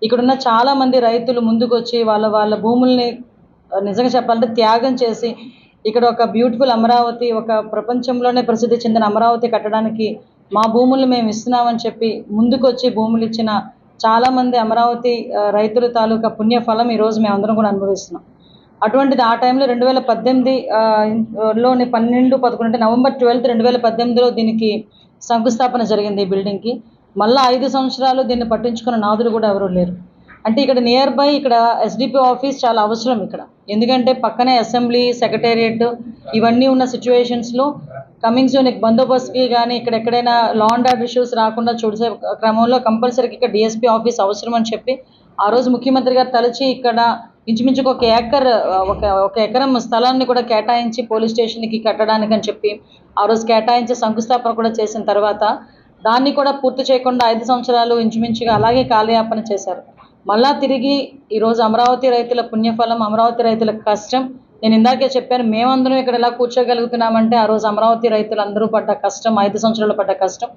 ఇక్కడున్న చాలా మంది రైతులు ముందుకొచ్చి వాళ్ళ భూముల్ని నిజంగా చెప్పాలంటే త్యాగం చేసి ఇక్కడ ఒక బ్యూటిఫుల్ అమరావతి, ఒక ప్రపంచంలోనే ప్రసిద్ధి చెందిన అమరావతి కట్టడానికి మా భూముల్ని మేము ఇస్తున్నామని చెప్పి ముందుకొచ్చి భూములు ఇచ్చిన చాలా మంది అమరావతి రైతుల తాలూకా పుణ్యఫలం ఈరోజు మేమందరం కూడా అనుభవిస్తున్నాం. అటువంటిది ఆ టైంలో 2018 లోని 12-11 అంటే నవంబర్ 12, 2018లో దీనికి శంకుస్థాపన జరిగింది ఈ బిల్డింగ్కి. మళ్ళీ 5 సంవత్సరాలు దీన్ని పట్టించుకున్న నాదులు కూడా ఎవరూ లేరు. అంటే ఇక్కడ నియర్ బై ఇక్కడ ఎస్డిపి ఆఫీస్ చాలా అవసరం ఇక్కడ, ఎందుకంటే పక్కనే అసెంబ్లీ, సెక్రటేరియట్ ఇవన్నీ ఉన్న సిచ్యువేషన్స్లో కమింగ్ జోన్ బందోబస్తుకి కానీ ఇక్కడ ఎక్కడైనా లా అండ్ ఆర్డర్ ఇష్యూస్ రాకుండా చూసే క్రమంలో కంపల్సరీగా ఇక్కడ డిఎస్పీ ఆఫీస్ అవసరం అని చెప్పి ఆ రోజు ముఖ్యమంత్రి గారు తలచి ఇక్కడ ఇంచుమించుకు ఒక ఎకరం స్థలాన్ని కూడా కేటాయించి పోలీస్ స్టేషన్కి కట్టడానికి అని చెప్పి ఆ రోజు కేటాయించి శంకుస్థాపన కూడా చేసిన తర్వాత దాన్ని కూడా పూర్తి చేయకుండా 5 సంవత్సరాలు ఇంచుమించుగా అలాగే కాలయాపన చేశారు. మళ్ళా తిరిగి ఈరోజు అమరావతి రైతుల పుణ్యఫలం, అమరావతి రైతుల కష్టం. నేను ఇందాకే చెప్పాను, మేమందరం ఇక్కడ ఎలా కూర్చోగలుగుతున్నామంటే ఆ రోజు అమరావతి రైతులు అందరూ పడ్డ కష్టం, 5 సంవత్సరాలు పడ్డ కష్టం.